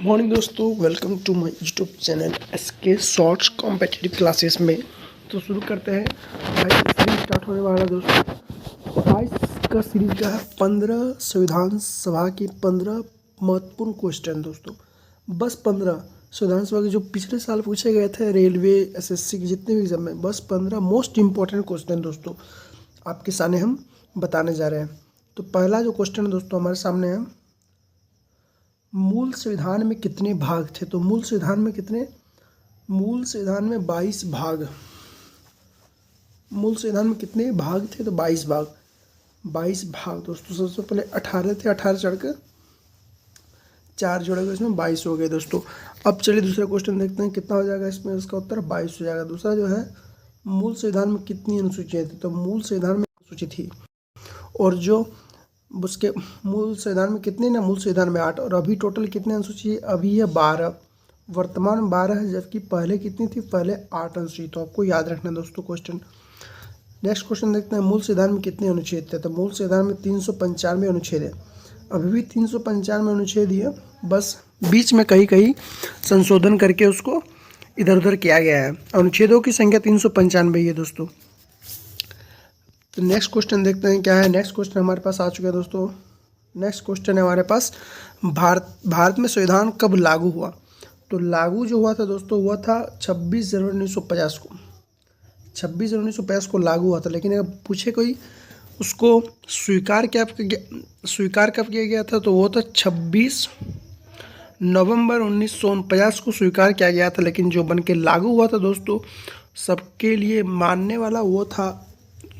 Morning दोस्तों, welcome to my YouTube channel SK Shorts competitive classes में। तो शुरू करते हैं। आज सीरीज स्टार्ट होने वाला है दोस्तों। आज का सीरीज का है 15 संविधान सभा के 15 महत्वपूर्ण क्वेश्चन दोस्तों। बस 15 संविधान सभा के जो पिछले साल पूछे गए थे रेलवे एसएससी के जितने भी एग्जाम में, बस 15 मोस्ट इंपॉर्टेंट क्वेश्चन दोस्तों आपके सामने हम बताने जा रहे हैं। तो पहला जो क्वेश्चन दोस्तों हमारे सामने है, मूल संविधान में कितने भाग थे? तो मूल संविधान में 22 भाग। मूल संविधान में कितने भाग थे? तो 22 भाग। 22 भाग दोस्तों। सबसे पहले 18 थे, 18 चढ़कर 4 जोड़े गए, इसमें 22 हो गए दोस्तों। अब चलिए दूसरा क्वेश्चन देखते हैं कितना हो जाएगा इसमें। इसका उत्तर 22 हो जाएगा। दूसरा जो है, मूल संविधान में कितनी अनुसूचियाँ थी? तो मूल संविधान में अनुसूची थी, और जो उसके मूल संविधान में कितने ना, मूल संविधान में 8, और अभी टोटल कितने अनुसूची है? अभी है 12। वर्तमान में 12 है, जबकि पहले कितनी थी? पहले 8 अनुसूची। तो आपको याद रखना दोस्तों क्वेश्चन। नेक्स्ट क्वेश्चन देखते हैं, मूल संविधान में कितने अनुच्छेद थे? तो मूल संविधान में 395 अनुच्छेद है। अभी भी 395 अनुच्छेद ही है, बस बीच में कहीं कहीं संशोधन करके उसको इधर उधर किया गया है। अनुच्छेदों की संख्या 395 है दोस्तों। तो नेक्स्ट क्वेश्चन देखते हैं क्या है। नेक्स्ट क्वेश्चन हमारे पास आ चुका है दोस्तों। नेक्स्ट क्वेश्चन है हमारे पास, भारत में संविधान कब लागू हुआ? तो लागू जो हुआ था दोस्तों, हुआ था 26 जनवरी 1950 को। 26 जनवरी 1950 को लागू हुआ था। लेकिन अगर पूछे कोई उसको स्वीकार कब किया गया था, तो वो था 26 नवंबर 1949 को स्वीकार किया गया था। लेकिन जो बन के लागू हुआ था दोस्तों, सबके लिए मानने वाला, वो था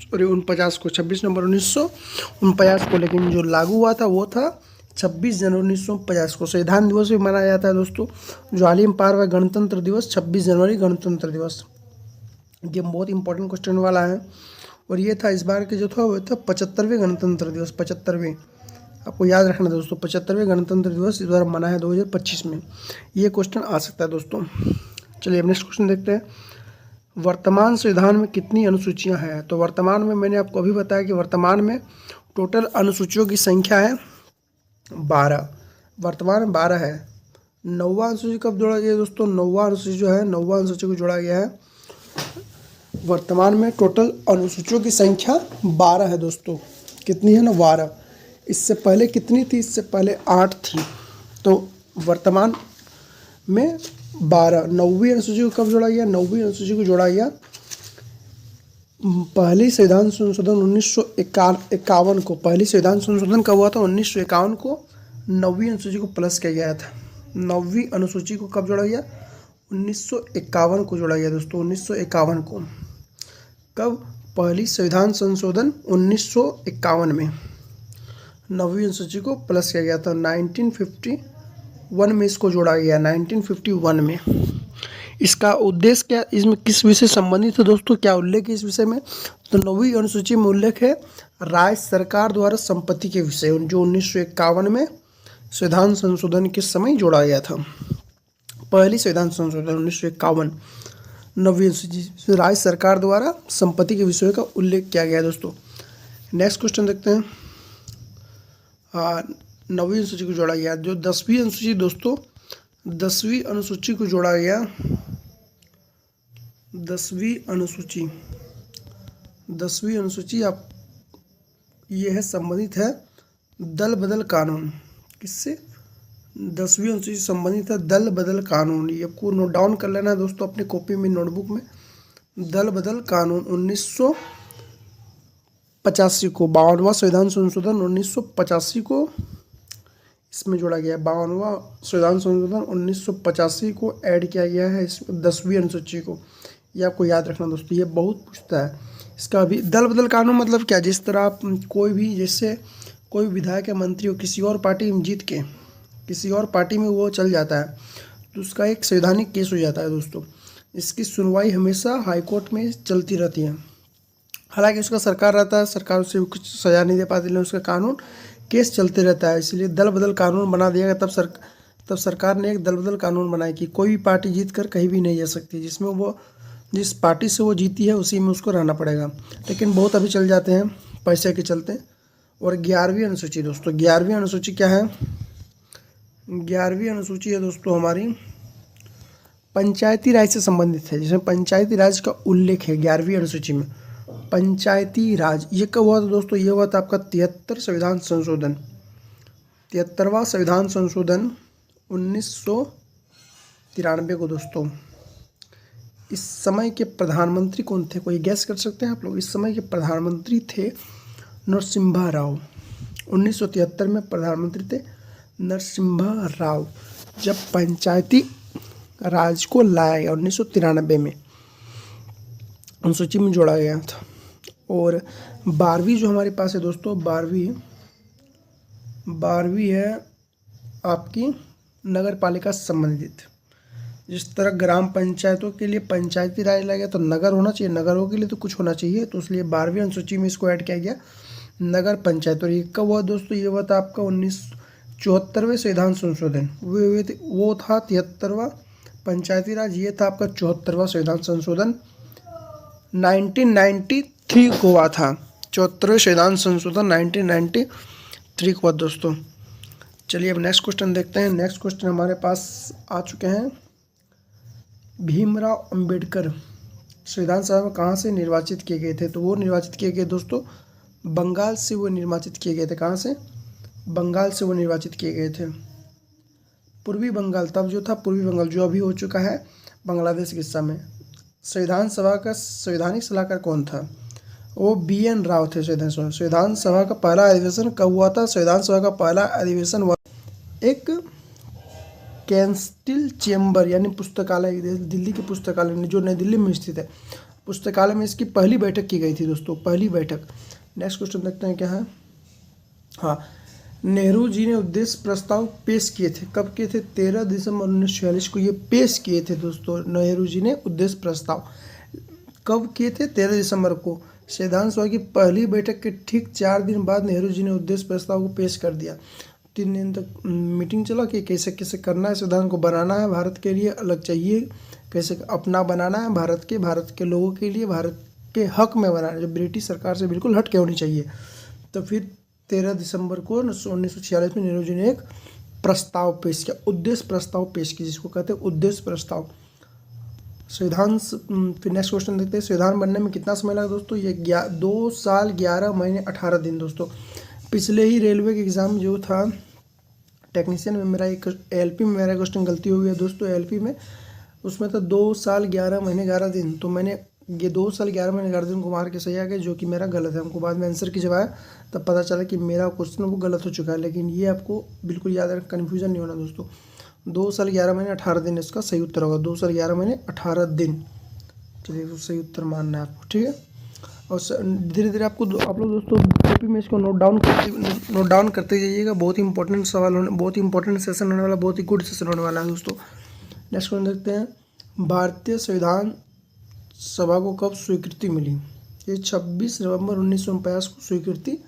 49 को, 26 नवंबर 1949 को। लेकिन जो लागू हुआ था वो था 26 जनवरी 1950 को। संविधान दिवस भी मनाया जाता है दोस्तों। जो हाल ही में पार हुआ गणतंत्र दिवस, 26 जनवरी गणतंत्र दिवस। ये बहुत इंपॉर्टेंट क्वेश्चन वाला है। और ये था इस बार के जो था वो था 75वें गणतंत्र दिवस। 75वें, आपको याद रखना दोस्तों, 75वें गणतंत्र दिवस इस बार मनाया है 2025 में। ये क्वेश्चन आ सकता है दोस्तों। चलिए अब नेक्स्ट क्वेश्चन देखते हैं, वर्तमान संविधान में कितनी अनुसूचियां हैं? तो वर्तमान में मैंने आपको अभी बताया कि वर्तमान में टोटल अनुसूचियों की संख्या है 12। वर्तमान में 12 है। 9वां अनुसूची कब जोड़ा गया दोस्तों? 9वां अनुसूची जो है, 9वां अनुसूची को जोड़ा गया है। वर्तमान में टोटल अनुसूचियों की संख्या 12 है दोस्तों। कितनी है ना? 12। इससे पहले कितनी थी? इससे पहले 8 थी। तो वर्तमान में 12। 9वीं अनुसूची को कब जोड़ा गया? 9वीं अनुसूची को जोड़ा गया पहली संविधान संशोधन 1951 को। पहली संविधान संशोधन कब हुआ था? 1951 को 9वीं अनुसूची को प्लस किया गया था। 9वीं अनुसूची को कब जोड़ा गया? 1951 को जोड़ा गया दोस्तों। 1951 को। कब? पहली संविधान संशोधन 1951 में 9वीं अनुसूची को प्लस किया गया था। 1951 में इसको जोड़ा गया। 1951 में। इसका उद्देश्य क्या, इसमें किस विषय संबंधित है दोस्तों? क्या उल्लेख है इस विषय में? तो 9वीं अनुसूची में उल्लेख है राज्य सरकार द्वारा संपत्ति के विषय, जो 1951 में संविधान संशोधन के समय जोड़ा गया था। पहली संविधान संशोधन 1951, 9वीं अनुसूची, राज्य सरकार द्वारा संपत्ति के विषयों का उल्लेख किया गया है दोस्तों। नेक्स्ट क्वेश्चन देखते हैं। 9वीं अनुसूची को जोड़ा गया। जो 10वीं अनुसूची दोस्तों, 10वीं अनुसूची को जोड़ा गया। 10वीं अनुसूची आप ये है, संबंधित है दल बदल कानून। किससे? 10वीं अनुसूची संबंधित है दल बदल कानून। ये आपको नोट डाउन कर लेना है दोस्तों अपने कॉपी में, नोटबुक में। दल बदल कानून 1985 को, 52वां संविधान संशोधन 1985 को इसमें जोड़ा गया है। 52वां संविधान संशोधन 1985 को ऐड किया गया है इस 10वीं अनुसूची को। ये आपको याद रखना दोस्तों, ये बहुत पूछता है इसका भी। दल बदल कानून मतलब क्या? जिस तरह आप कोई भी, जैसे कोई विधायक या मंत्री हो, किसी और पार्टी में जीत के किसी और पार्टी में वो चल जाता है, तो उसका एक संवैधानिक केस हो जाता है दोस्तों। इसकी सुनवाई हमेशा हाईकोर्ट में चलती रहती है। हालांकि उसका सरकार रहता है, सरकार उसे कुछ सज़ा नहीं दे पाती, लेकिन उसका कानून केस चलते रहता है। इसलिए दल बदल कानून बना दिया गया। तब सरकार ने एक दल बदल कानून बनाया कि कोई भी पार्टी जीत कर कहीं भी नहीं जा सकती, जिसमें वो जिस पार्टी से वो जीती है उसी में उसको रहना पड़ेगा। लेकिन बहुत अभी चल जाते हैं पैसे के चलते। और 11वीं अनुसूची दोस्तों, 11वीं अनुसूची क्या है? 11वीं अनुसूची है दोस्तों हमारी पंचायती राज से संबंधित है, जिसमें पंचायती राज का उल्लेख है 11वीं अनुसूची में। पंचायती राज ये कब हुआ था दोस्तों? ये हुआ था आपका 73 संविधान संशोधन, 73वां संविधान संशोधन 1993 को दोस्तों। इस समय के प्रधानमंत्री कौन थे? कोई गैस कर सकते हैं आप लोग? इस समय के प्रधानमंत्री थे नरसिम्हा राव। 1973 में प्रधानमंत्री थे नरसिम्हा राव, जब पंचायती राज को लाया गया 1993 में, अनुसूची में जोड़ा गया था। और 12वीं जो हमारे पास है दोस्तों, 12वीं है आपकी नगर पालिका से संबंधित। जिस तरह ग्राम पंचायतों के लिए पंचायती राज लाया गया तो नगर होना चाहिए, नगरों के लिए तो कुछ होना चाहिए, तो इसलिए 12वीं अनुसूची में इसको ऐड किया गया नगर पंचायत। और ये कब हुआ दोस्तों? ये हुआ था आपका 1974वें संविधान संशोधन। वो था 73वां पंचायती राज, ये था आपका 74वां संविधान संशोधन 1993 को हुआ था। 74वें संविधान संशोधन 1993 को हुआ दोस्तों। चलिए अब नेक्स्ट क्वेश्चन देखते हैं। नेक्स्ट क्वेश्चन हमारे पास आ चुके हैं। भीमराव अंबेडकर संविधान सभा में कहाँ से निर्वाचित किए गए थे? तो वो निर्वाचित किए गए दोस्तों बंगाल से, वो निर्वाचित किए गए थे। कहाँ से? बंगाल से वो निर्वाचित किए गए थे। पूर्वी बंगाल तब जो था, पूर्वी बंगाल जो अभी हो चुका है बांग्लादेश के हिस्सा में। संविधान सभा का संवैधानिक सलाहकार कौन था? वो BN राव थे। संविधान सभा का पहला अधिवेशन कब हुआ था? संविधान सभा का पहला अधिवेशन हुआ एक कैंस्टिल चेम्बर यानी पुस्तकालय, दिल्ली के पुस्तकालय में जो नई दिल्ली में स्थित है, पुस्तकालय में इसकी पहली बैठक की गई थी दोस्तों, पहली बैठक। नेक्स्ट क्वेश्चन देखते हैं क्या है। हाँ, नेहरू जी ने उद्देश्य प्रस्ताव पेश किए थे। कब किए थे? 13 दिसंबर 1946 को ये पेश किए थे दोस्तों। नेहरू जी ने उद्देश्य प्रस्ताव कब किए थे? 13 दिसंबर को। संविधान सभा की पहली बैठक के ठीक 4 दिन बाद नेहरू जी ने उद्देश्य प्रस्ताव को पेश कर दिया। 3 दिन तक मीटिंग चला कि कैसे कैसे करना है, संविधान को बनाना है, भारत के लिए अलग चाहिए, कैसे अपना बनाना है, भारत के लोगों के लिए, भारत के हक में बनाना है, जो ब्रिटिश सरकार से बिल्कुल हट के होनी चाहिए। तो फिर 13 दिसंबर को 1946 में नेहरू जी ने एक प्रस्ताव पेश किया, उद्देश्य प्रस्ताव पेश किया, जिसको कहते हैं उद्देश्य प्रस्ताव। संविधान फिर नेक्स्ट क्वेश्चन देखते हैं। संविधान बनने में कितना समय लगा दोस्तों? ये 2 साल 11 महीने 18 दिन दोस्तों। पिछले ही रेलवे के एग्ज़ाम जो था टेक्नीशियन में, मेरा एक LP में मेरा क्वेश्चन गलती हो गया दोस्तों, LP में उसमें था 2 साल 11 महीने 11 दिन, तो मैंने ये 2 साल 11 महीने 11 दिन को मार के सही आ गया, जो कि मेरा गलत है। हमको बाद में आंसर की जब आया तब पता चला कि मेरा क्वेश्चन वो गलत हो चुका है, लेकिन ये आपको बिल्कुल याद रखना, कन्फ्यूजन नहीं होना दोस्तों। 2 साल 11 महीने 18 दिन इसका सही उत्तर होगा, 2 साल 11 महीने 18 दिन। चलिए तो सही उत्तर मानना है आपको, ठीक है। और धीरे धीरे आप लोग दोस्तों कॉपी में इसको नोट डाउन करते जाइएगा। बहुत ही इंपॉर्टेंट सवाल होने, बहुत ही इंपॉर्टेंट सेशन होने वाला, बहुत ही गुड सेशन होने वाला है दोस्तों। नेक्स्ट क्वेश्चन देखते हैं। भारतीय संविधान सभा को कब स्वीकृति मिली? ये 26 नवंबर 1949 को स्वीकृति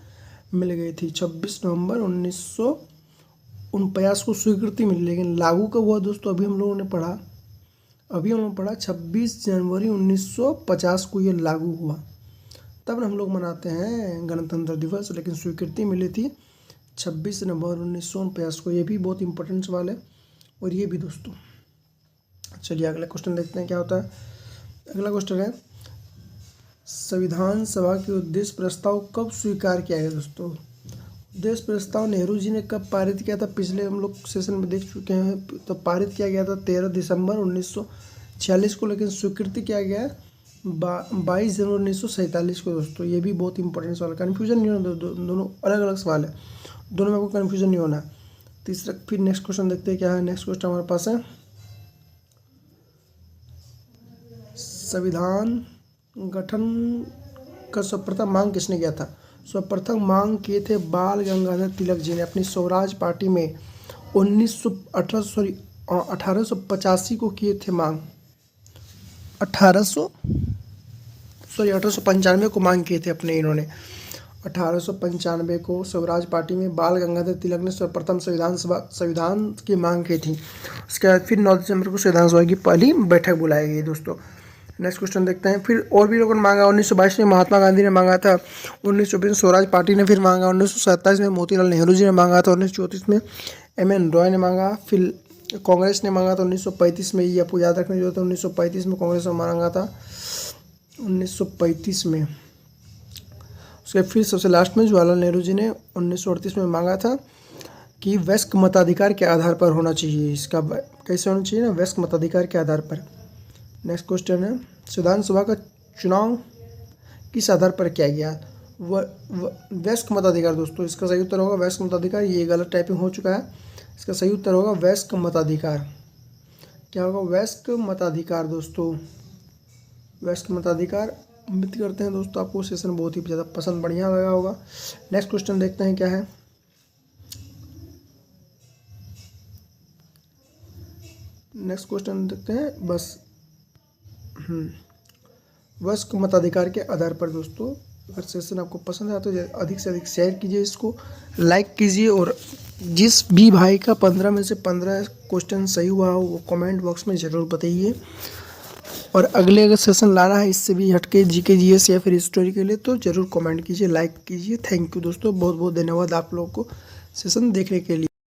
मिल गई थी। 26 नवंबर 1949 को स्वीकृति मिली, लेकिन लागू कब हुआ दोस्तों? अभी हम लोगों ने पढ़ा 26 जनवरी 1950 को ये लागू हुआ, तब हम लोग मनाते हैं गणतंत्र दिवस, लेकिन स्वीकृति मिली थी 26 नवंबर 1949 को। ये भी बहुत इंपॉर्टेंट सवाल है, और ये भी दोस्तों। चलिए अगला क्वेश्चन देखते हैं क्या होता है। अगला क्वेश्चन है, संविधान सभा के उद्देश्य प्रस्ताव कब स्वीकार किया गया दोस्तों? उद्देश्य प्रस्ताव नेहरू जी ने कब पारित किया था? पिछले हम लोग सेशन में देख चुके हैं, तो पारित किया गया था 13 दिसंबर 1946 को, लेकिन स्वीकृति किया गया 22 जनवरी 1947 को दोस्तों। ये भी बहुत इंपॉर्टेंट सवाल है, कन्फ्यूजन नहीं होना, दोनों अलग अलग सवाल है, दोनों में आपको कन्फ्यूजन नहीं होना। तीसरा फिर नेक्स्ट क्वेश्चन देखते हैं क्या है। नेक्स्ट क्वेश्चन हमारे पास है, संविधान गठन का सर्वप्रथम मांग किसने किया था? सर्वप्रथम मांग किए थे बाल गंगाधर तिलक जी ने अपनी स्वराज पार्टी में 1885 को किए थे मांग। 1895 को मांग किए थे अपने इन्होंने। 1895 को स्वराज पार्टी में बाल गंगाधर तिलक ने सर्वप्रथम संविधान की मांग की थी। उसके बाद फिर 9 दिसंबर को संविधान सभा की पहली बैठक बुलाई गई दोस्तों। नेक्स्ट क्वेश्चन देखते हैं। फिर और भी लोगों ने मांगा। 1922 में महात्मा गांधी ने मांगा था। 1924 में स्वराज पार्टी ने फिर मांगा। 1927 में मोतीलाल नेहरू जी ने मांगा था। 1934 में एम.एन. रॉय ने मांगा। फिर कांग्रेस ने मांगा था 1935 में, ये आपको याद रखने की जरूरत है। 1935 में कांग्रेस ने मांगा था, 1935 में। उसके फिर सबसे लास्ट में जवाहरलाल नेहरू जी ने 1938 में मांगा था कि वयस्क मताधिकार के आधार पर होना चाहिए। इसका कैसे होना चाहिए ना, वयस्क मताधिकार के आधार पर। नेक्स्ट क्वेश्चन है, संविधान सभा का चुनाव किस आधार पर किया गया? वयस्क मताधिकार दोस्तों, इसका सही उत्तर होगा वयस्क मताधिकार। ये गलत टाइपिंग हो चुका है, इसका सही उत्तर होगा वयस्क मताधिकार। क्या होगा? वयस्क मताधिकार दोस्तों, वयस्क मताधिकार। उम्मीद करते हैं दोस्तों आपको सेशन बहुत ही ज़्यादा पसंद बढ़िया लगा होगा। नेक्स्ट क्वेश्चन देखते हैं क्या है। नेक्स्ट क्वेश्चन देखते हैं बस। वयस्क मताधिकार के आधार पर दोस्तों, अगर सेशन आपको पसंद आया तो अधिक से अधिक शेयर कीजिए, इसको लाइक कीजिए, और जिस भी भाई का 15 में से 15 क्वेश्चन सही हुआ हो वो कमेंट बॉक्स में ज़रूर बताइए। और अगले अगर सेशन लाना है इससे भी हटके जीके जीएस या फिर हिस्टोरी के लिए तो ज़रूर कमेंट कीजिए, लाइक कीजिए। थैंक यू दोस्तों, बहुत बहुत धन्यवाद आप लोगों को सेशन देखने के लिए।